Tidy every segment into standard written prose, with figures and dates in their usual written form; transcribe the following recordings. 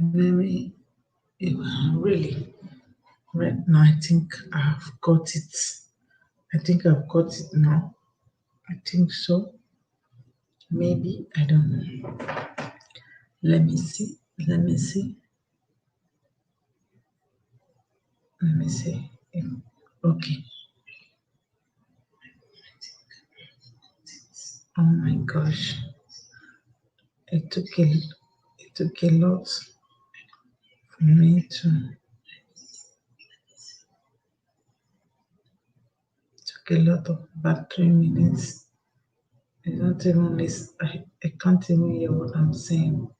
Let me really right now. I think I've got it. I think I've got it now. I think so. Maybe I don't know. Let me see. Let me see. Let me see. Okay. Oh my gosh. It took a lot for me to took a lot of about 3 minutes. I don't even listen. I can't even hear what I'm saying.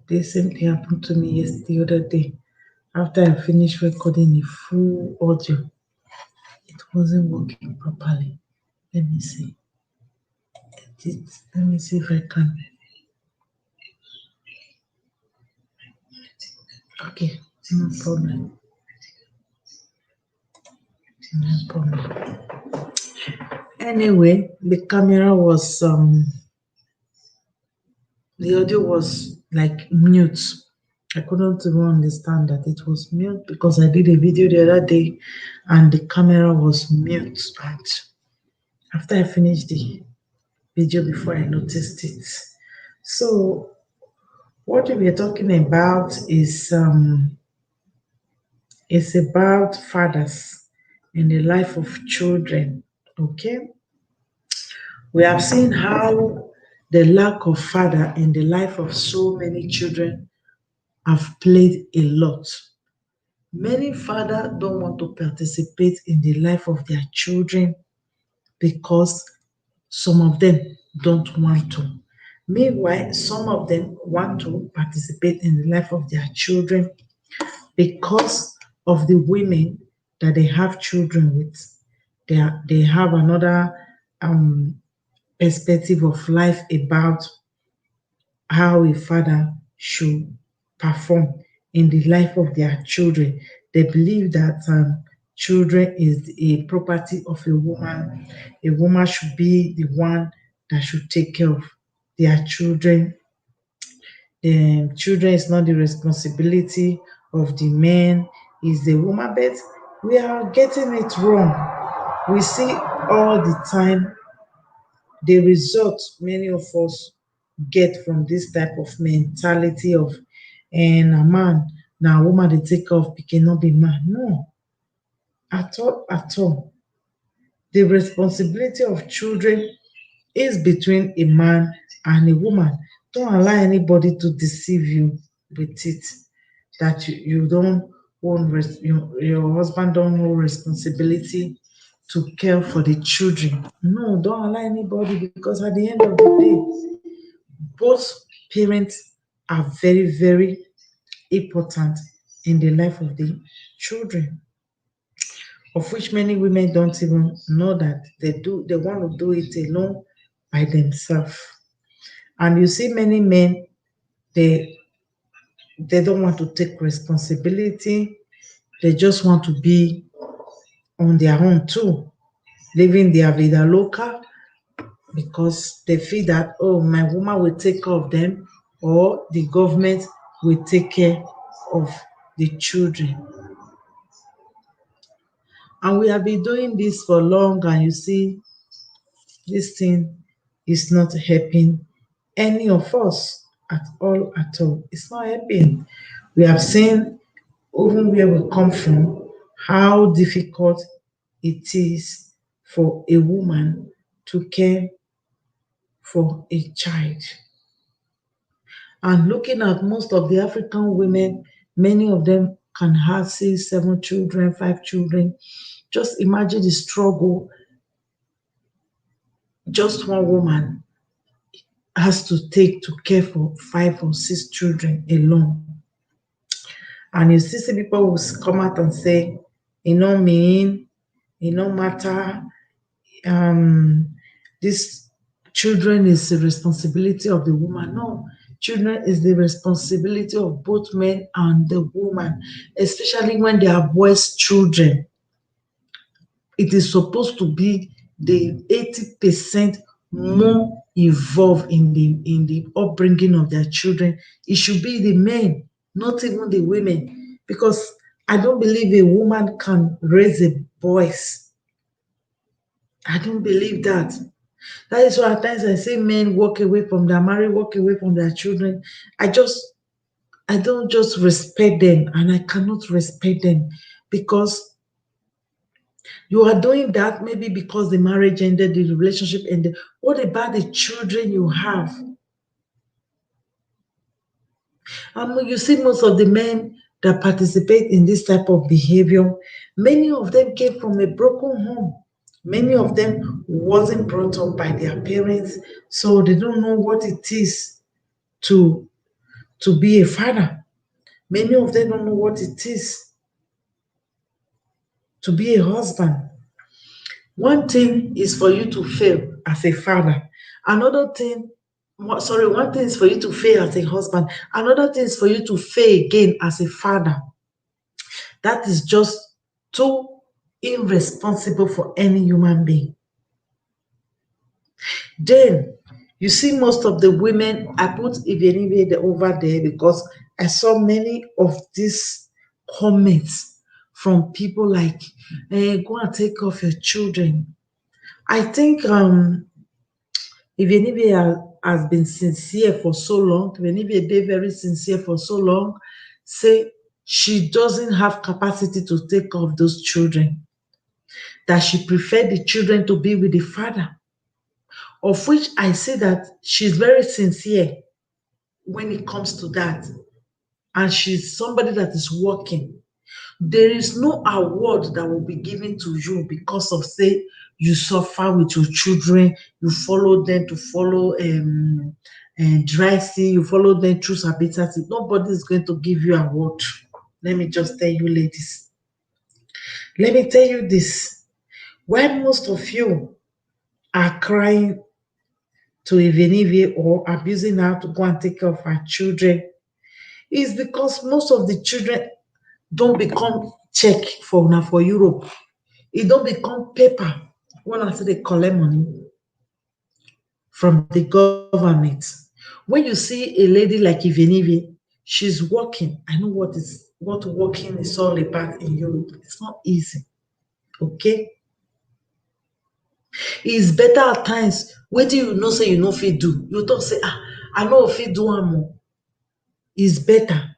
The same thing happened to me yesterday, the other day. After I finished recording the full audio, it wasn't working properly. Let me see. Let me see if I can. Okay, no problem. No problem. Anyway, the audio was like mute. I couldn't even understand that it was mute because I did a video the other day and the camera was mute. And after I finished the video before I noticed it. So what we are talking about is about fathers in the life of children. Okay, we have seen how the lack of father in the life of so many children have played a lot. Many fathers don't want to participate in the life of their children because some of them don't want to. Meanwhile, some of them want to participate in the life of their children because of the women that they have children with. They have another um, perspective of life about how a father should perform in the life of their children. They believe that children is a property of a woman. A woman should be the one that should take care of their children. Children is not the responsibility of the men, is the woman. But we are getting it wrong. We see all the time the result many of us get from this type of mentality of and a man now a woman they take off pikin not be man. No, at all, at all. The responsibility of children is between a man and a woman. Don't allow anybody to deceive you with it that you don't own your husband don't own responsibility to care for the children. No, don't allow anybody because at the end of the day, both parents are very, very important in the life of the children, of which many women don't even know that they want to do it alone by themselves. And you see many men, they they don't want to take responsibility. They just want to be on their own too, living their vida loca because they feel that, oh, my woman will take care of them or the government will take care of the children. And we have been doing this for long, and you see, this thing is not helping any of us at all, at all. It's not helping. We have seen, even where we come from, how difficult it is for a woman to care for a child. And looking at most of the African women, many of them can have 6, 7 children, 5 children. Just imagine the struggle just one woman has to take to care for 5 or 6 children alone. And you see people will come out and say, you know mean, it no matter, um, this children is the responsibility of the woman. No, children is the responsibility of both men and the woman, especially when they are boys' children. It is supposed to be the 80% more involved in the upbringing of their children. It should be the men, not even the women, because I don't believe a woman can raise a boys. I don't believe that. That is why at times I say men walk away from their marriage, walk away from their children. I just I don't just respect them, and I cannot respect them because you are doing that maybe because the marriage ended, the relationship ended. What about the children you have? You see, most of the men that participate in this type of behavior, many of them came from a broken home. Many of them wasn't brought up by their parents, so they don't know what it is to to be a father. Many of them don't know what it is to be a husband. One thing is for you to fail as a father. Another thing, sorry, one thing is for you to fail as a husband. Another thing is for you to fail again as a father. That is just too irresponsible for any human being. Then you see most of the women, I put Ivie over there because I saw many of these comments from people like, go and take off your children. I think Ivie has been sincere for so long, Ivie dey very sincere for so long, say she doesn't have capacity to take off those children, that she preferred the children to be with the father, of which I say that she's very sincere when it comes to that. And she's somebody that is working. There is no award that will be given to you because of, say, you suffer with your children, you follow them to follow dry sea, you follow them through sabbatical. Nobody is going to give you an award. Let me just tell you, ladies. Let me tell you this. Why most of you are crying to Ivie or abusing her to go and take care of her children is because most of the children don't become check for now for Europe. It don't become paper when I say they collect money from the government. When you see a lady like Ivie, she's working. I know what working is all about in Europe. It's not easy. Okay? It's better at times. Wetin you know say you no fit do. You talk say, I no fit do am o. It's better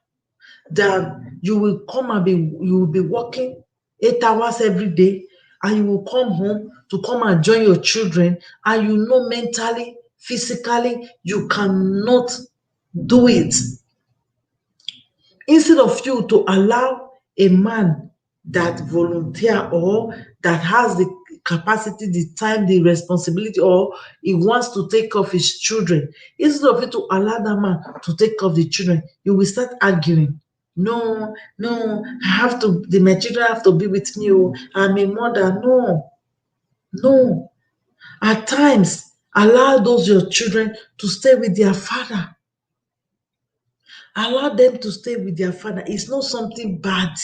than you will be working 8 hours every day, and you will come home to come and join your children, and you know mentally, physically, you cannot do it. Instead of you to allow a man that volunteer or that has the capacity, the time, the responsibility, or he wants to take off his children, instead of you to allow that man to take off the children, you will start arguing. No, no, my children have to be with me. Oh, I'm a mother. No, no. At times, allow those your children to stay with their father. Allow them to stay with their father. It's not something bad.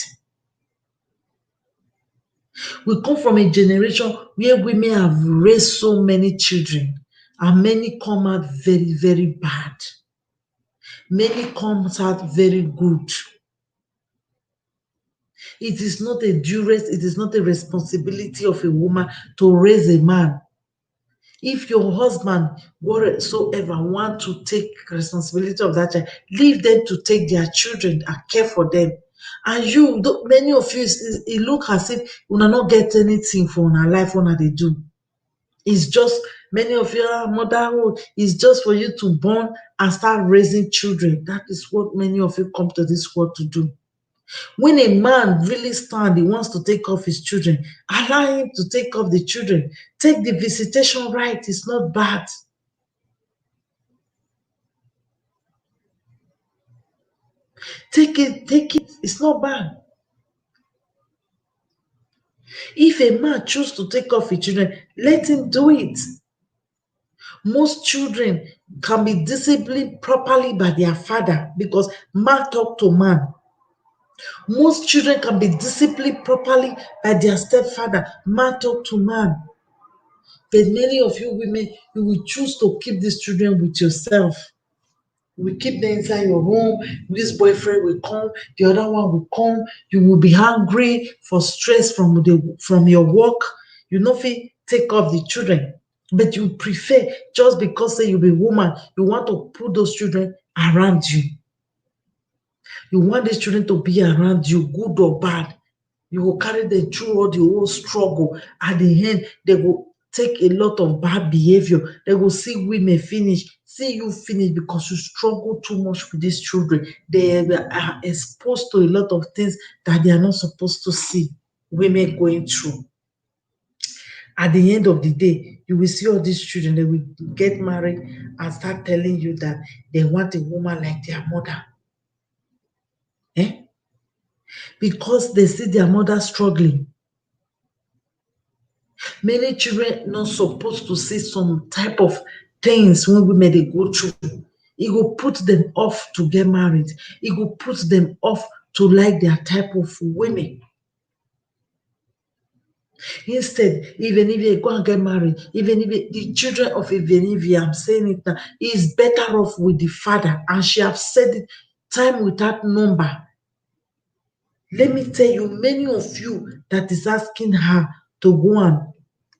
We come from a generation where women have raised so many children, and many come out very, very bad. Many comes out very good. It is not a duress, it is not a responsibility of a woman to raise a man. If your husband, whatsoever, want to take responsibility of that child, leave them to take their children and care for them. And many of you, it look as if una not get anything for una life, una they do. It's just many of you are motherhood is just for you to born and start raising children. That is what many of you come to this world to do. When a man really stand, he wants to take off his children, allow him to take off the children. Take the visitation right. It's not bad. Take it, take it. It's not bad. If a man choose to take off his children, let him do it. Most children can be disciplined properly by their father because man talk to man. Most children can be disciplined properly by their stepfather. Man talk to man. But many of you women, you will choose to keep these children with yourself. You will keep them inside your home. This boyfriend will come, the other one will come. You will be hungry for stress from your work. You no fit take off the children. But you prefer, just because say you be woman, you want to put those children around you. You want these children to be around you, good or bad. You will carry them through all the whole struggle. At the end, they will take a lot of bad behavior. They will see women finish, see you finish because you struggle too much with these children. They are exposed to a lot of things that they are not supposed to see women going through. At the end of the day, you will see all these children, they will get married and start telling you that they want a woman like their mother. Eh? Because they see their mother struggling. Many children not supposed to see some type of things when women they go through. It will put them off to get married. It will put them off to like their type of women. Instead, even if they go and get married, even if the children of Ivie, I'm saying it now, is better off with the father. And she have said it time without number. Let me tell you, many of you that is asking her to go and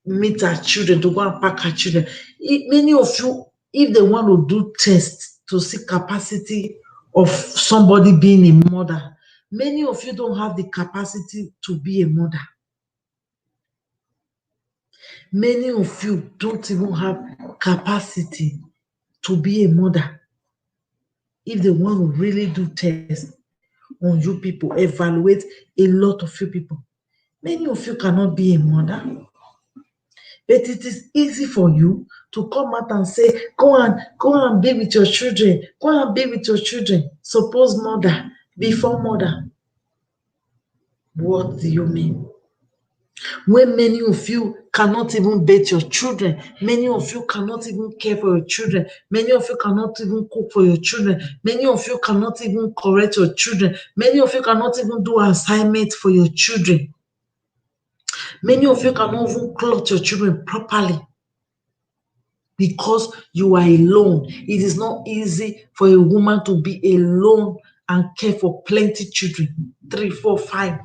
meet her children, to go and pack her children. Many of you, if they want to do tests to see capacity of somebody being a mother, many of you don't have the capacity to be a mother. Many of you don't even have capacity to be a mother. If they want to really do tests on you people, evaluate a lot of you people, many of you cannot be a mother. But it is easy for you to come out and say, go and be with your children, go and be with your children. Suppose mother, before mother. What do you mean? When many of you cannot even bathe your children, many of you cannot even care for your children, many of you cannot even cook for your children, many of you cannot even correct your children, many of you cannot even do assignments for your children. Many of you cannot even clothe your children properly because you are alone. It is not easy for a woman to be alone and care for plenty children, 3, 4, 5.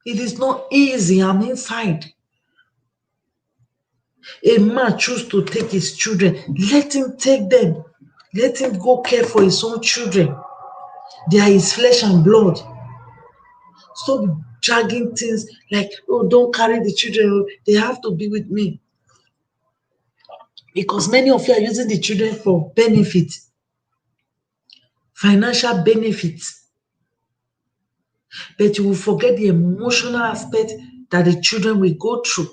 It is not easy. I'm inside. A man choose to take his children. Let him take them. Let him go care for his own children. They are his flesh and blood. Stop dragging things like, oh, don't carry the children. They have to be with me. Because many of you are using the children for benefit, financial benefits. But you will forget the emotional aspect that the children will go through.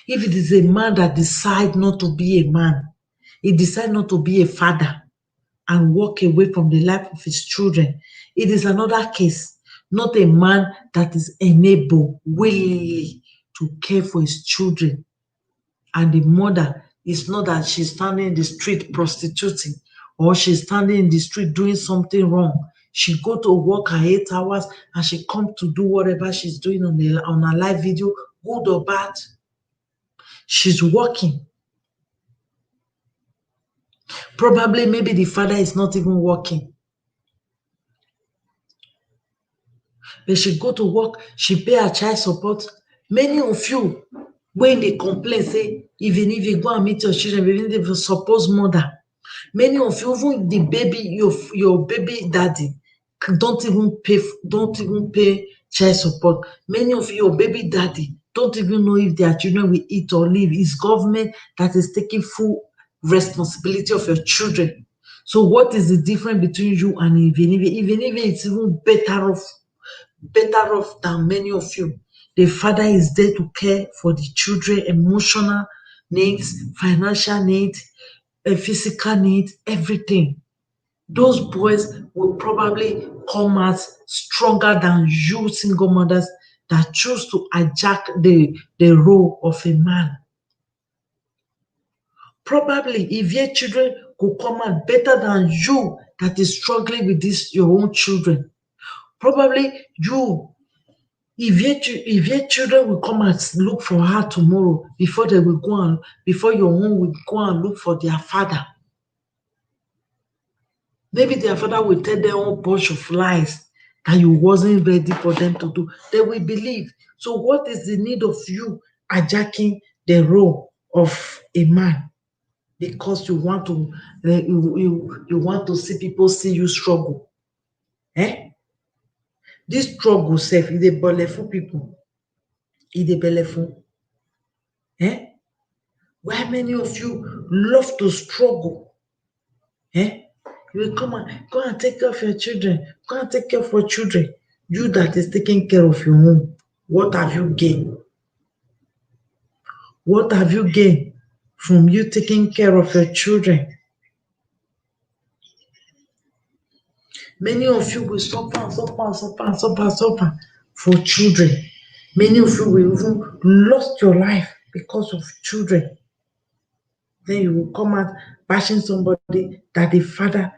If it is a man that decides not to be a man, he decides not to be a father and walk away from the life of his children, it is another case. Not a man that is enabled willingly to care for his children. And the mother is not that she's standing in the street prostituting or she's standing in the street doing something wrong. She go to work her 8 hours and she come to do whatever she's doing on her live video, good or bad. She's working. Probably maybe the father is not even working. But she go to work, she pay her child support. Many of you, when they complain, say, even if you go and meet your children, even if you suppose mother, many of you, even the baby, your baby daddy, don't even pay child support. Many of you, your baby daddy, don't even know if their children will eat or live. It's government that is taking full responsibility of your children. So what is the difference between you and even if it's even better off than many of you? The father is there to care for the children, emotional needs, financial needs, physical needs, everything. Those boys will probably come out stronger than you single mothers that choose to hijack the role of a man. Probably if your children could come out better than you that is struggling with this your own children. Probably you If your children will come and look for her tomorrow before they will go and before your own will go and look for their father, maybe their father will tell them a bunch of lies that you wasn't ready for them to do. They will believe. So what is the need of you hijacking the role of a man because you want to you want to see people see you struggle? Eh? This struggle self is a belleful people. Is a belleful. Eh? Why many of you love to struggle? Eh? You will come and go and take care of your children. Go and take care of your children. You that is taking care of your own. What have you gained? What have you gained from you taking care of your children? Many of you will suffer and suffer and suffer and suffer and suffer for children. Many of you will even lost your life because of children. Then you will come out bashing somebody that the father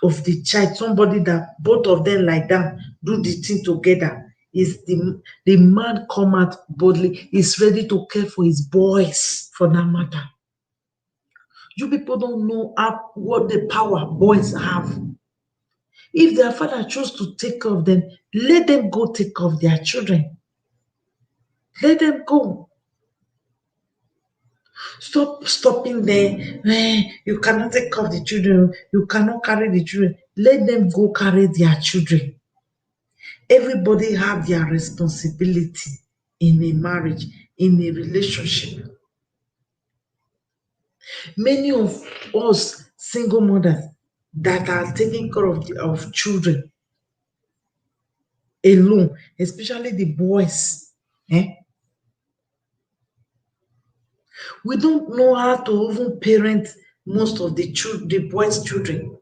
of the child, somebody that both of them like that do the thing together. Is the man come out boldly, is ready to care for his boys for that matter. You people don't know what the power boys have. If their father choose to take care of them, let them go take care of their children. Let them go. Stop stopping there. You cannot take care of the children. You cannot carry the children. Let them go carry their children. Everybody have their responsibility in a marriage, in a relationship. Many of us single mothers that are taking care of children alone, especially the boys, eh? We don't know how to even parent most of the boys' children.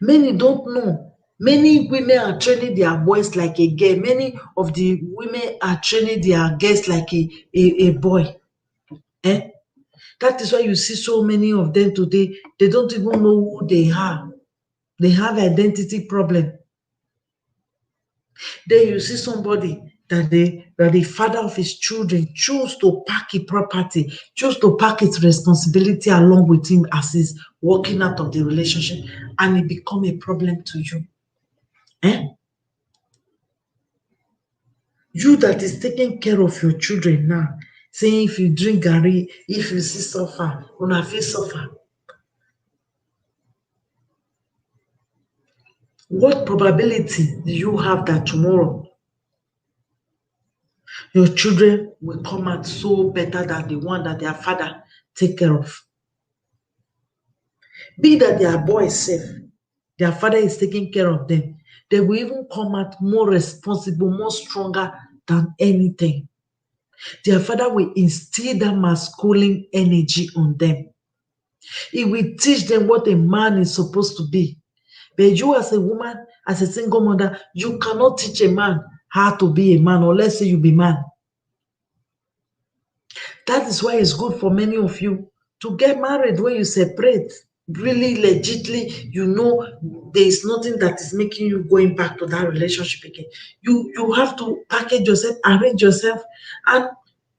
Many don't know. Many women are training their boys like a girl. Many of the women are training their girls like a boy. Eh? That is why you see so many of them today. They don't even know who they are. They have identity problem. Then you see somebody that the father of his children choose to pack a property, choose to pack its responsibility along with him as he's walking out of the relationship, and it become a problem to you. Eh? You that is taking care of your children now, saying if you drink garri, if you see suffer, una fit suffer. What probability do you have that tomorrow your children will come out so better than the one that their father take care of? Be that they are boys safe, their father is taking care of them. They will even come out more responsible, more stronger than anything. Their father will instill that masculine energy on them. He will teach them what a man is supposed to be. But you, as a woman, as a single mother, you cannot teach a man how to be a man, or let's say you be man. That is why it's good for many of you to get married when you separate. Really, legitly, you know there is nothing that is making you going back to that relationship again. You have to package yourself, arrange yourself, and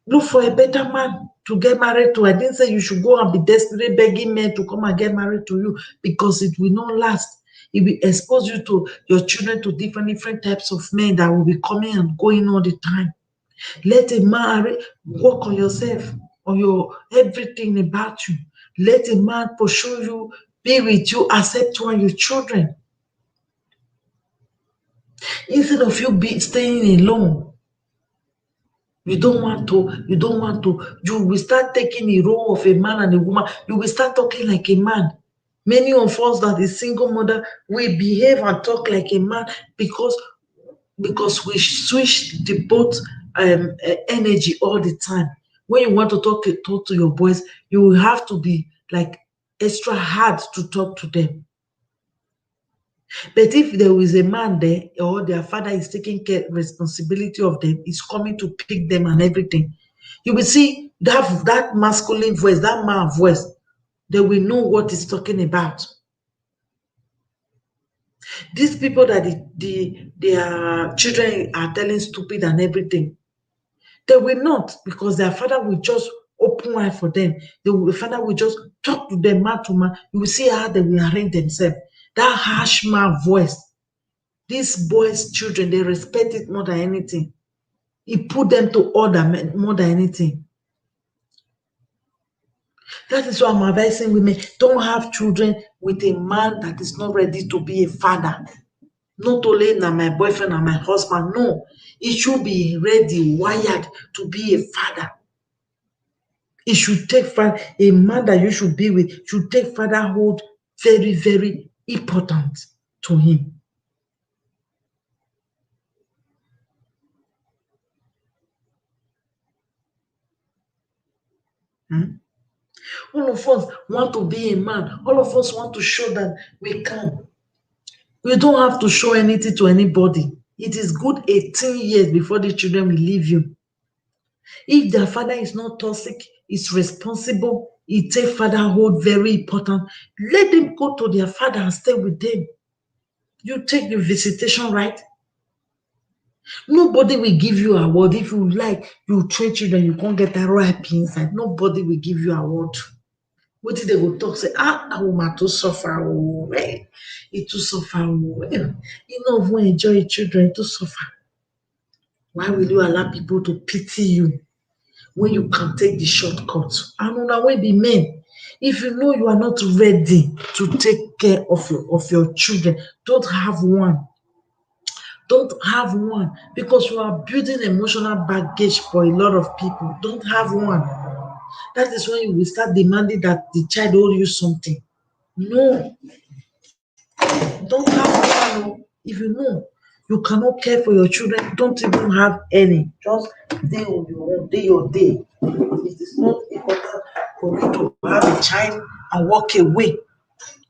look for a better man to get married to. I didn't say you should go and be desperately begging men to come and get married to you, because it will not last. It will expose you to your children to different types of men that will be coming and going all the time. Let a man work on yourself, on your everything about you. Let a man pursue you, be with you, accept you and your children. Instead of you staying alone, you will start taking the role of a man and a woman. You will start talking like a man. Many of us that is single mother, we behave and talk like a man because we switch the both energy all the time. When you want to talk to your boys, you will have to be like extra hard to talk to them. But if there is a man there, or their father is taking care responsibility of them, is coming to pick them and everything, you will see that masculine voice, that man voice, they will know what he's talking about. These people that their children are telling stupid and everything, they will not, because their father will just open eye for them. The father will just talk to them man to man. You will see how they will arrange themselves. That harsh man voice. These boys' children, they respect it more than anything. He put them to order more than anything. That is why I'm advising women, don't have children with a man that is not ready to be a father. Not only na my boyfriend and my husband, no. He should be ready, wired to be a father. He should take a man that you should be with should take fatherhood very, very important to him. Hmm? All of us want to be a man. All of us want to show that we can. You don't have to show anything to anybody. It is good 18 years before the children will leave you. If their father is not toxic, is responsible, he take fatherhood very important, let them go to their father and stay with them. You take the visitation right. Nobody will give you award. If you like, you train children, you can't get a ripe inside. Nobody will give you award. What did they go talk? Say, that woman too suffer. Oh, hey, it too suffer. Oh, hey. You know, when enjoy children, to suffer. Why will you allow people to pity you when you can take the shortcut? And on our way be men. If you know you are not ready to take care of your children, don't have one. Don't have one, because you are building emotional baggage for a lot of people. Don't have one. That is when you will start demanding that the child owe you something. No, don't have one. Oh. If you know you cannot care for your children, don't even have any. Just stay on your own, day your day. It is not important for you to have a child and walk away.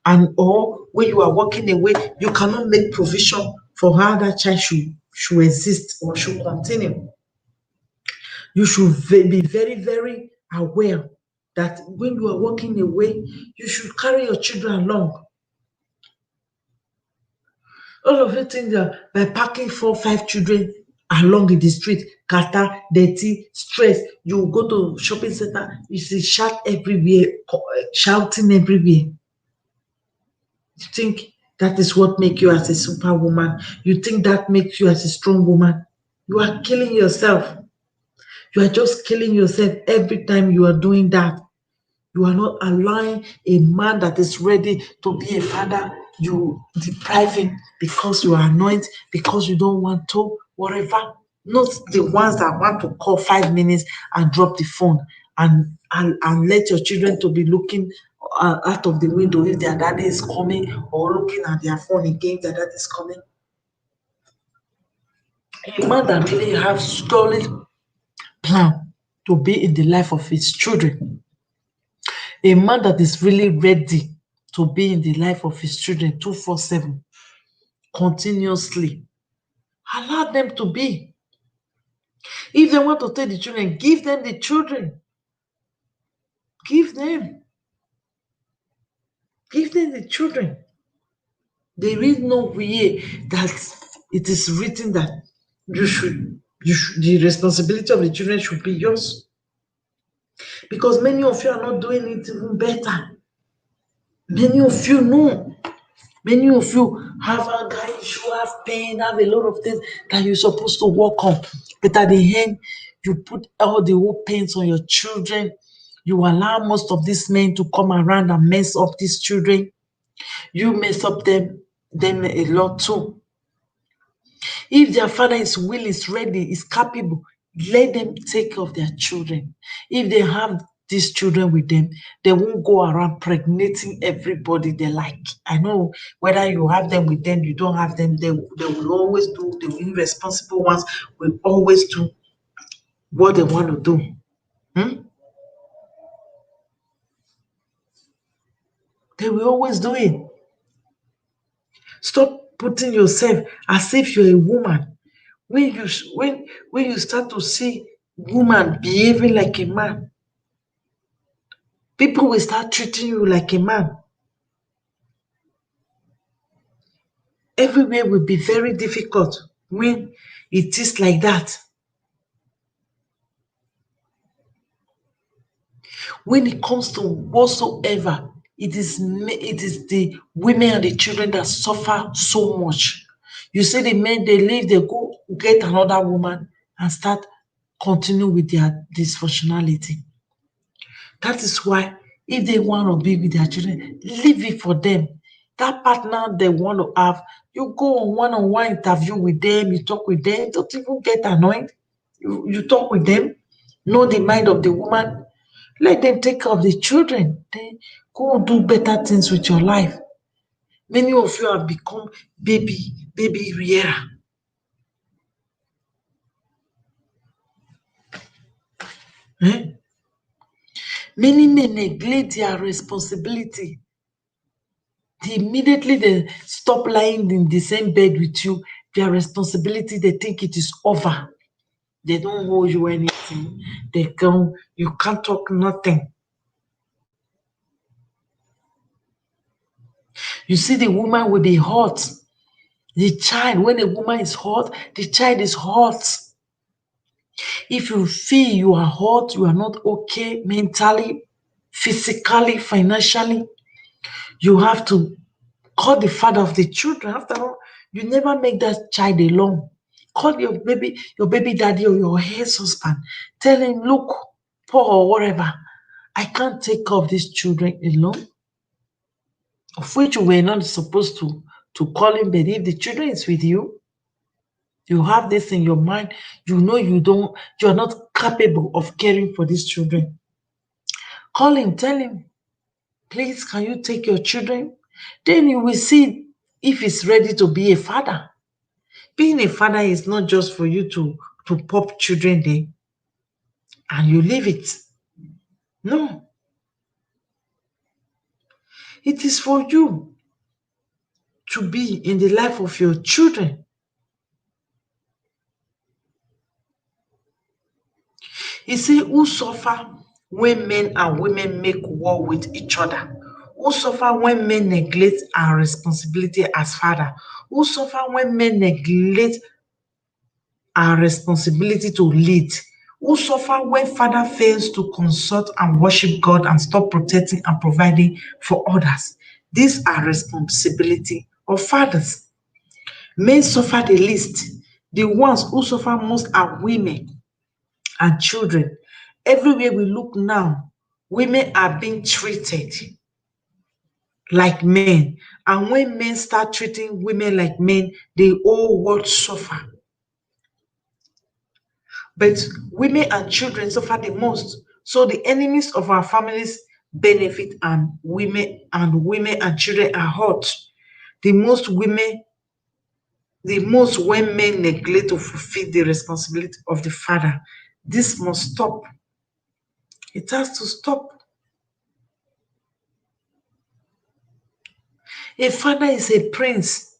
And or when you are walking away, you cannot make provision for how that child should exist or should continue. You should be very, very aware that when you are walking away, you should carry your children along. All of you think that by parking 4, 5 children along in the street, kata, dirty, stress, you go to shopping center, you see shout everywhere, shouting everywhere. You think that is what makes you as a superwoman? You think that makes you as a strong woman? You are killing yourself. You are just killing yourself every time you are doing that. You are not allowing a man that is ready to be a father. You deprive him because you are annoyed, because you don't want to, whatever. Not the ones that want to call 5 minutes and drop the phone and let your children to be looking out of the window if their daddy is coming, or looking at their phone again if their daddy is coming. A man that really have solid plan to be in the life of his children, a man that is really ready to be in the life of his children 247 continuously. Allow them to be. If they want to take the children, give them the children. Give them. Give them the children. There is no way that it is written that the responsibility of the children should be yours. Because many of you are not doing it even better. Many of you know. Many of you have anger issue, have pain, have a lot of things that you're supposed to work on. But at the end, you put all the whole pains on your children. You allow most of these men to come around and mess up these children. You mess up them a lot too. If their father is willing, is ready, is capable, let them take care of their children. If they have these children with them, they won't go around pregnating everybody they like. I know whether you have them with them, you don't have them, they will always do, the irresponsible ones will always do what they want to do. Hmm? They will always do it. Stop putting yourself as if you're a woman. When you start to see woman behaving like a man, people will start treating you like a man. everywhere will be very difficult when it is like that. When it comes to whatsoever, it is the women and the children that suffer so much. You see the men, they leave, they go get another woman and start continue with their dysfunctionality. That is why if they want to be with their children, leave it for them. That partner they want to have, you go on one-on-one interview with them, you talk with them, don't even get annoyed. You talk with them, know the mind of the woman, let them take care of the children. Then go do better things with your life. Many of you have become baby rearer. Eh? Many men neglect their responsibility. Immediately they stop lying in the same bed with you, their responsibility, they think it is over. They don't owe you anything. They come, you can't talk nothing. You see, the woman will be hot. The child, when a woman is hot, the child is hot. If you feel you are hot, you are not okay mentally, physically, financially, you have to call the father of the children. After all, you never make that child alone. Call your baby daddy or your ex-husband. Tell him, look, Paul or whatever, I can't take care of these children alone, of which you were not supposed to call him, but if the children is with you, you have this in your mind, you know you are not capable of caring for these children. Call him, tell him, please, can you take your children? Then you will see if he's ready to be a father. Being a father is not just for you to pop children there and you leave it. No, it is for you to be in the life of your children. He say, who suffer when men and women make war with each other? Who suffer when men neglect our responsibility as father? Who suffer when men neglect our responsibility to lead? Who suffer when father fails to consult and worship God and stop protecting and providing for others? These are responsibility of fathers. Men suffer the least. The ones who suffer most are women and children. Everywhere we look now, women are being treated like men. And when men start treating women like men, the whole world suffer. But women and children suffer the most. So the enemies of our families benefit, and women and children are hurt. The most women, the most when men neglect to fulfill the responsibility of the father. This must stop. It has to stop. A father is a prince.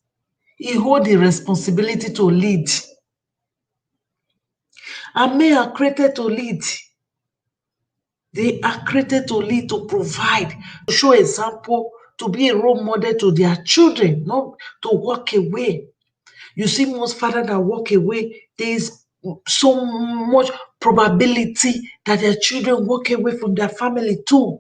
He holds the responsibility to lead. And men are created to lead. They are created to lead, to provide, to show example, to be a role model to their children, not to walk away. You see, most fathers that walk away, there is so much probability that their children walk away from their family too.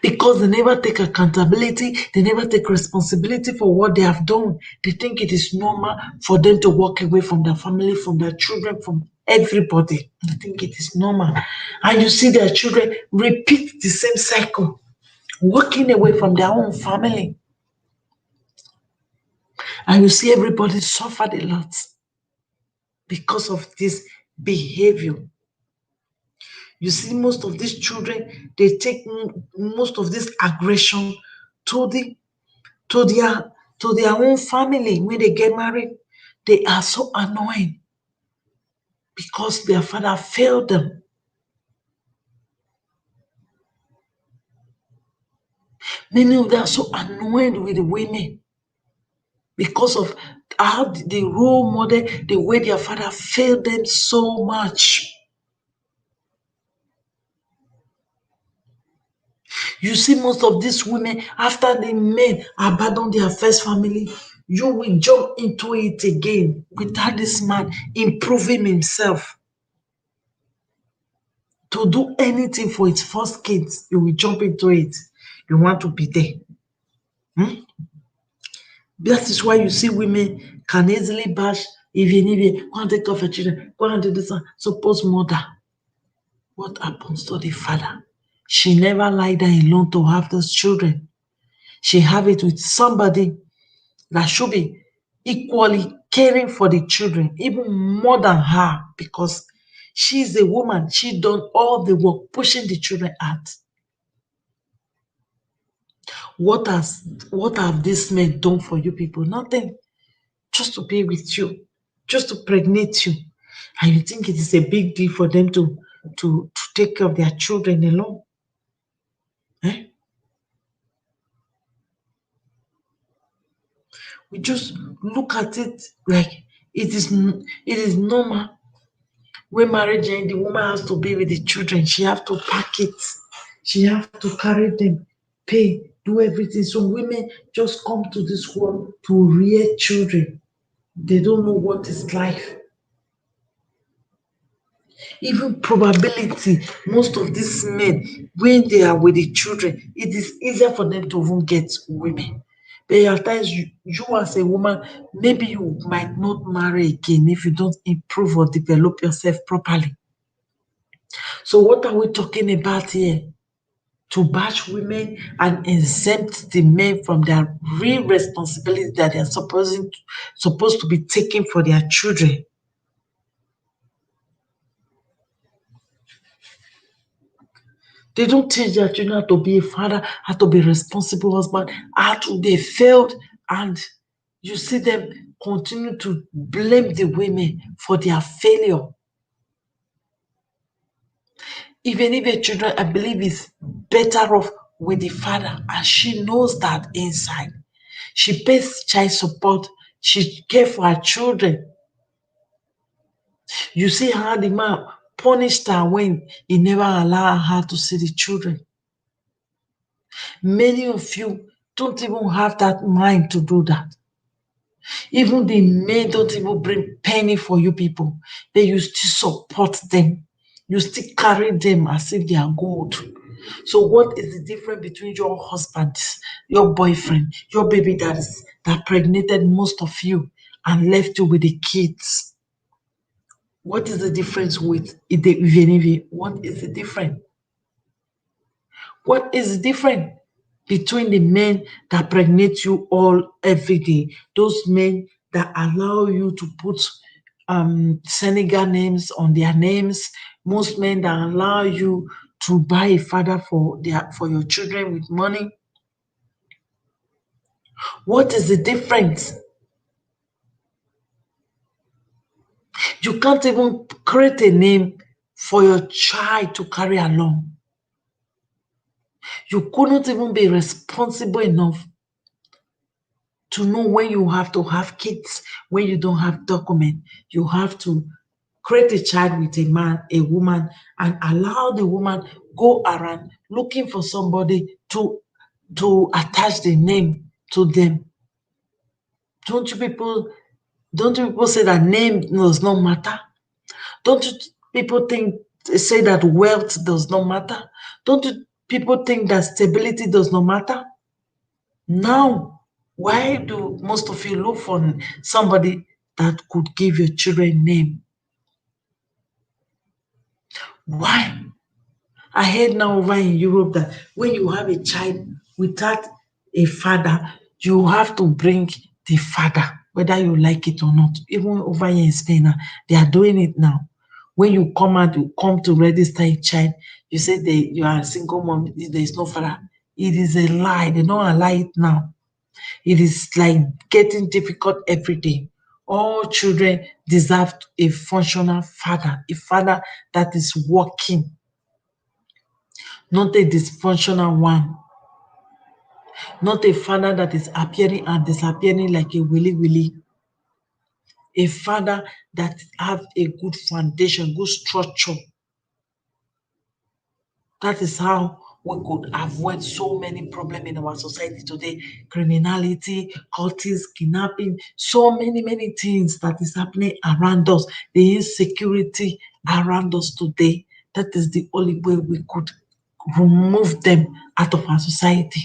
Because they never take accountability, they never take responsibility for what they have done. They think it is normal for them to walk away from their family, from their children, from everybody. They think it is normal. And you see their children repeat the same cycle, walking away from their own family. And you see everybody suffered a lot because of this behavior. You see, most of these children, they take most of this aggression to the to their to their own family when they get married. They are so annoying because their father failed them. Many of them are so annoyed with the women because of how the role model, the way their father failed them so much. You see, most of these women, after the men abandon their first family, you will jump into it again without this man improving himself to do anything for his first kids. You will jump into it. You want to be there. Hmm? That is why you see women can easily bash Ivie, go and take care of your children, go and do this. Suppose mother, what happens to the father? She never lie down alone to have those children. She have it with somebody that should be equally caring for the children, even more than her, because she's a woman. She done all the work pushing the children out. What have these men done for you people? Nothing. Just to be with you, just to pregnate you. And you think it is a big deal for them to take care of their children alone? Eh? We just look at it like it is normal. When marriage ends, the woman has to be with the children. She have to pack it. She have to carry them, pay, do everything. So women just come to this world to rear children. They don't know what is life. Even probability, most of these men, when they are with the children, it is easier for them to even get women. But at times, you as a woman, maybe you might not marry again if you don't improve or develop yourself properly. So, what are we talking about here? To bash women and exempt the men from their real responsibility that they are supposed to be taking for their children. They don't teach their children how to be a father, how to be a responsible husband, how to they failed, and you see them continue to blame the women for their failure. Even if a children, I believe, is better off with the father, and she knows that inside. She pays child support, she care for her children. You see how the man punished her when he never allowed her to see the children. Many of you don't even have that mind to do that. Even the men don't even bring penny for you people. But you still support them. You still carry them as if they are gold. So what is the difference between your husband, your boyfriend, your baby that pregnated most of you and left you with the kids? What is the difference with the What is the difference? What is different between the men that pregnate you all every day, those men that allow you to put Senegal names on their names, most men that allow you to buy a father for your children with money? What is the difference? You can't even create a name for your child to carry along. You couldn't even be responsible enough to know when you have to have kids, when you don't have document. You have to create a child with a man, a woman, and allow the woman go around looking for somebody to attach the name to them. Don't you people don't you people say that name does not matter? Don't you people think say that wealth does not matter? Don't you people think that stability does not matter? Now, why do most of you look for somebody that could give your children name? Why? I heard now over in Europe that when you have a child without a father, you have to bring the father, whether you like it or not. Even over here in Spain, they are doing it now. When you come out, you come to register a child, you say you are a single mom, there is no father. It is a lie. They don't allow it now. It is like getting difficult every day. All children deserve a functional father, a father that is working, not a dysfunctional one, not a father that is appearing and disappearing like a willy willy. A father that have a good foundation, good structure. That is how we could avoid so many problems in our society today. Criminality, cultists, kidnapping, so many things that is happening around us, the insecurity around us today. That is the only way we could remove them out of our society.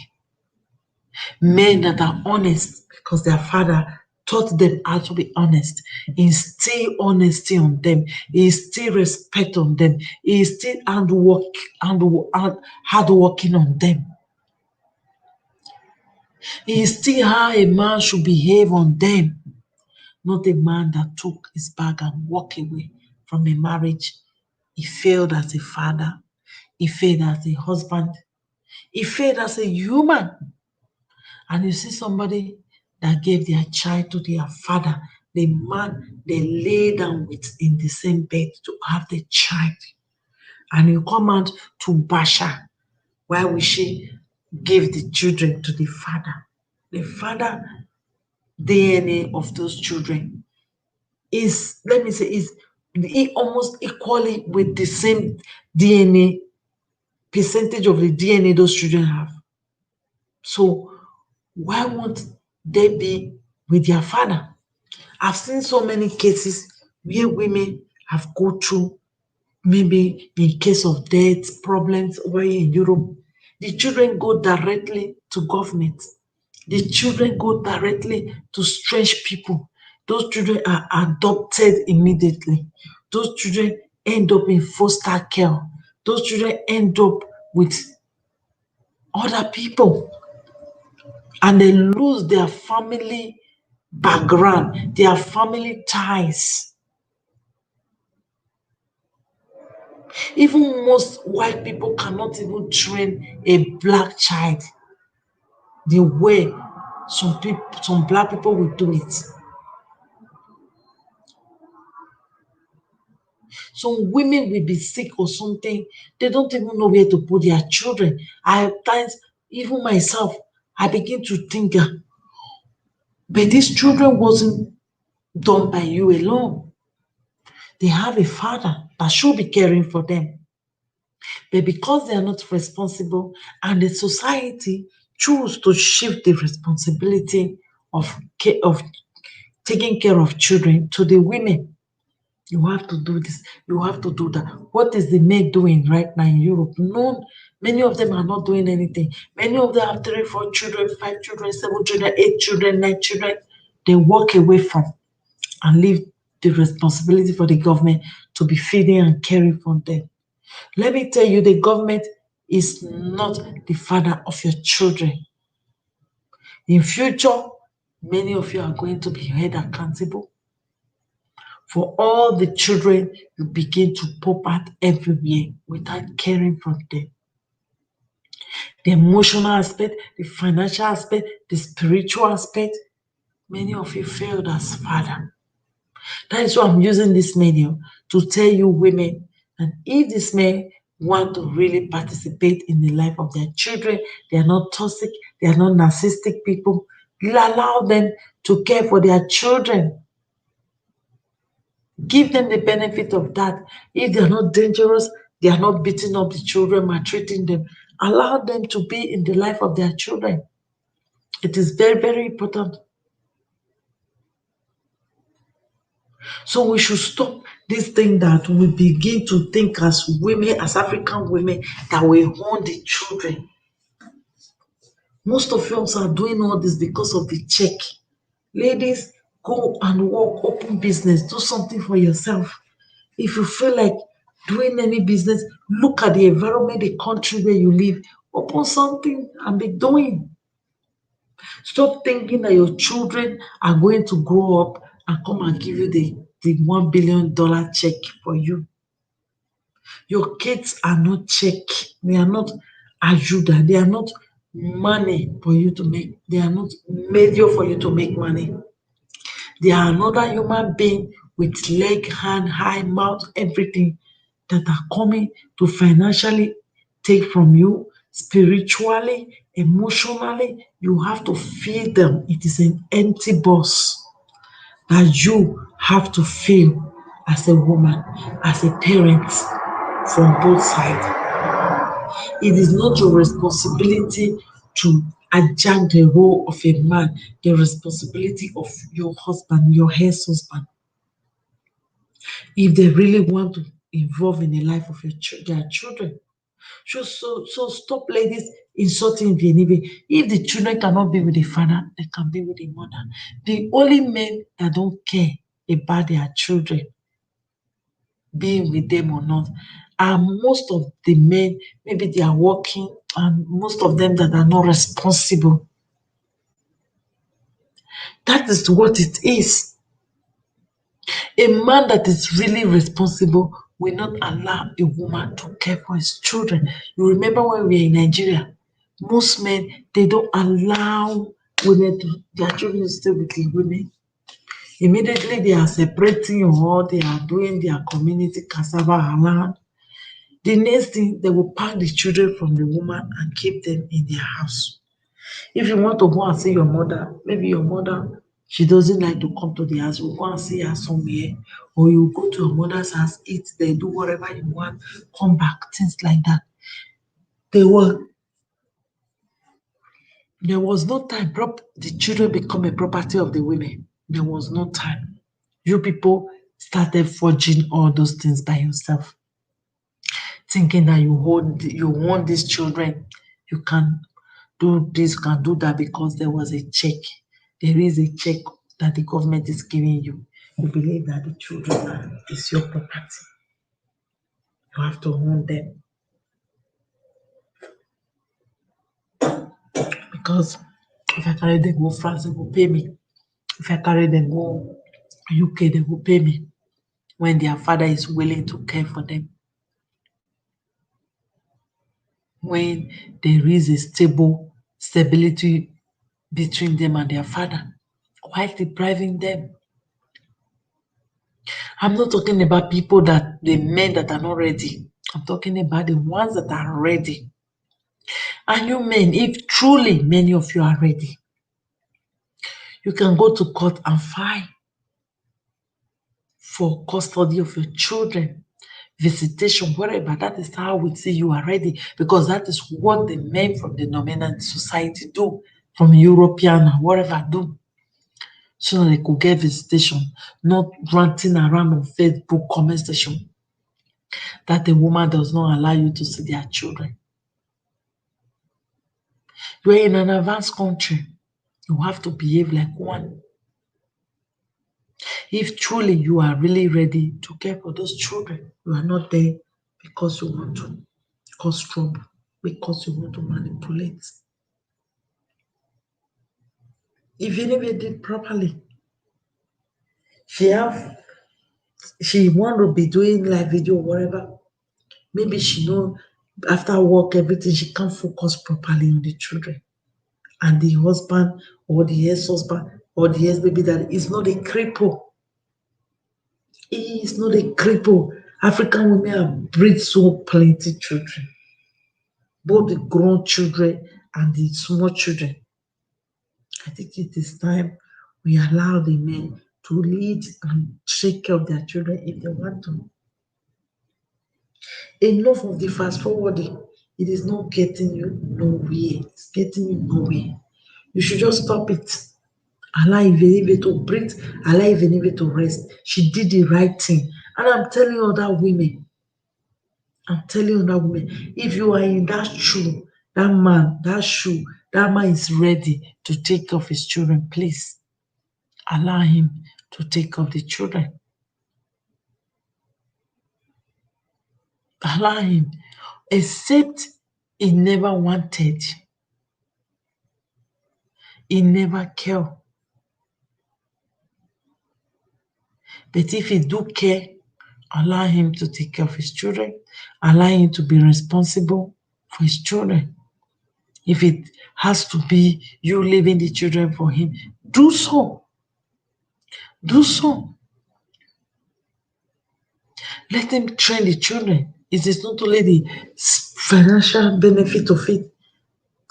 Men that are honest because their father taught them how to be honest, instill honesty on them, instill respect on them, instill hard working on them, instill how a man should behave on them, not a man that took his bag and walked away from a marriage. He failed as a father, he failed as a husband, he failed as a human. And you see somebody that gave their child to their father, the man they lay down with in the same bed to have the child. And you come out to Basha. Why will she give the children to the father? The father DNA of those children is, let me say, is almost equally with the same DNA percentage of the DNA those children have. So why won't they be with their father? I've seen so many cases where women have go through, maybe in case of death, problems over here in Europe. The children go directly to government. The children go directly to strange people. Those children are adopted immediately. Those children end up in foster care. Those children end up with other people and they lose their family background, their family ties. Even most white people cannot even train a black child the way some black people will do it. Some women will be sick or something, they don't even know where to put their children. I at times, even myself, I begin to think, but these children wasn't done by you alone. They have a father that should be caring for them. But because they are not responsible and the society choose to shift the responsibility of taking care of children to the women, you have to do this, you have to do that. What is the men doing right now in Europe? No, many of them are not doing anything. Many of them have three, four children, five children, seven children, eight children, nine children. They walk away from and leave the responsibility for the government to be feeding and caring for them. Let me tell you, the government is not the father of your children. In future, many of you are going to be held accountable for all the children you begin to pop out everywhere without caring for them. The emotional aspect, the financial aspect, the spiritual aspect, many of you failed as father. That is why I'm using this medium to tell you women that if this men want to really participate in the life of their children, they are not toxic, they are not narcissistic people, you allow them to care for their children. Give them the benefit of that. If they are not dangerous, they are not beating up the children, maltreating them. Allow them to be in the life of their children. It is very important. So we should stop this thing that we begin to think as women, as African women, that we own the children. Most of us are doing all this because of the check. Ladies, go and work, open business, do something for yourself. If you feel like doing any business, look at the environment, the country where you live, open something and be doing. Stop thinking that your children are going to grow up and come and give you the $1 billion check for you. Your kids are not check. They are not ajuda. They are not money for you to make. They are not major for you to make money. They are another human being with leg, hand, eye, mouth, everything that are coming to financially take from you, spiritually, emotionally. You have to feed them. It is an empty box that you have to fill as a woman, as a parent from both sides. It is not your responsibility to adjunct the role of a man, the responsibility of your husband, your ex-husband. If they really want to involve in the life of their children. So stop ladies insulting Vienivi. If the children cannot be with the father, they can be with the mother. The only men that don't care about their children being with them or not are most of the men, maybe they are working, and most of them that are not responsible. That is what it is. A man that is really responsible will not allow a woman to care for his children. You remember when we were in Nigeria, most men they don't allow women to their children to stay with the women. Immediately they are separating or they are doing their community cassava around. The next thing they will pack the children from the woman and keep them in their house. If you want to go and see your mother, maybe your mother, she doesn't like to come to the house, you go and see her somewhere, or you go to your mother's house, eat there, do whatever you want, come back, things like that. There was there was no time the children become a property of the women. There was no time. You people started forging all those things by yourself, thinking that you want these children, you can do this, you can do that because there was a check. There is a check that the government is giving you. You believe that the children is your property. You have to own them because if I carry them go France, they will pay me. If I carry them go UK, they will pay me when their father is willing to care for them. When there is a stability between them and their father, while depriving them. I'm not talking about people the men that are not ready. I'm talking about the ones that are ready. And you men, if truly many of you are ready, you can go to court and file for custody of your children, visitation, wherever. That is how we see you are ready, because that is what the men from the dominant society do, from European or wherever do. So they could get visitation, not ranting around on Facebook comment section that a woman does not allow you to see their children. You're in an advanced country. You have to behave like one. If truly you are really ready to care for those children, you are not there because you want to cause trouble, because you want to manipulate. If you never did properly, she have she want to be doing live video or whatever. Maybe she know after work everything she can't focus properly on the children. And the husband or the ex-husband or the ex-baby that is not a cripple. He is not a cripple. African women have breed so plenty children, both the grown children and the small children. I think it is time we allow the men to lead and take care of their children if they want to. Enough of the fast forwarding. It is not getting you nowhere. It's getting you nowhere. You should just stop it. Allow Ivy to breathe, allow Ivy to rest. She did the right thing. And I'm telling other women, if you are in that shoe, that man is ready to take care of his children, please allow him to take care of the children. Allow him. Except he never wanted, he never cared. But if he do care, allow him to take care of his children, allow him to be responsible for his children. If it has to be you leaving the children for him, do so. Do so. Let him train the children. It is not only the financial benefit of it,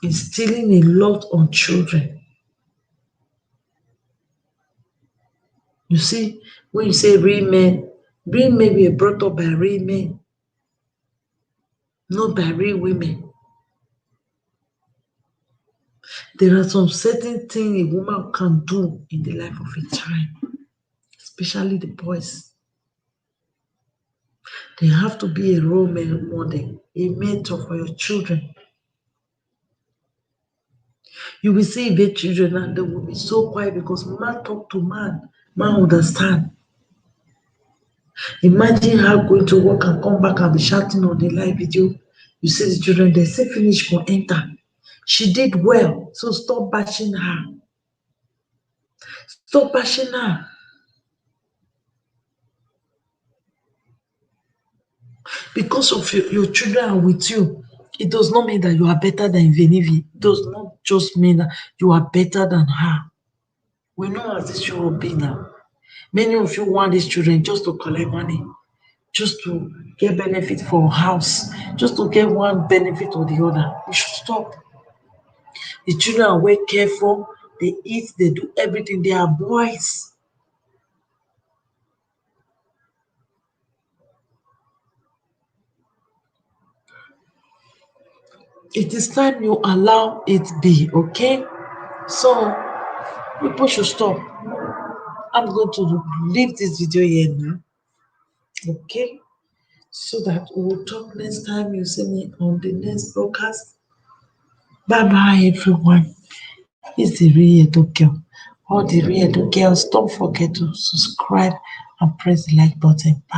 instilling a lot on children. You see, when you say real men were brought up by real men, not by real women. There are some certain things a woman can do in the life of a child, especially the boys. They have to be a role model, a mentor for your children. You will see their children and they will be so quiet because man talk to man, man understand. Imagine her going to work and come back and be shouting on the live video. You see the children, they say finish go enter. She did well, so stop bashing her. Stop bashing her. Because of your children are with you, it does not mean that you are better than Venivi. It does not just mean that you are better than her. We know as this should be now. Many of you want these children just to collect money, just to get benefit for house, just to get one benefit or the other. You should stop. The children are well cared for, they eat, they do everything. They are boys. It is time you allow it be, okay? So people should stop. I'm going to leave this video here now, okay? So that we'll talk next time you see me on the next broadcast. Bye bye, everyone. It's the real girl. All the real girls, don't forget to subscribe and press the like button.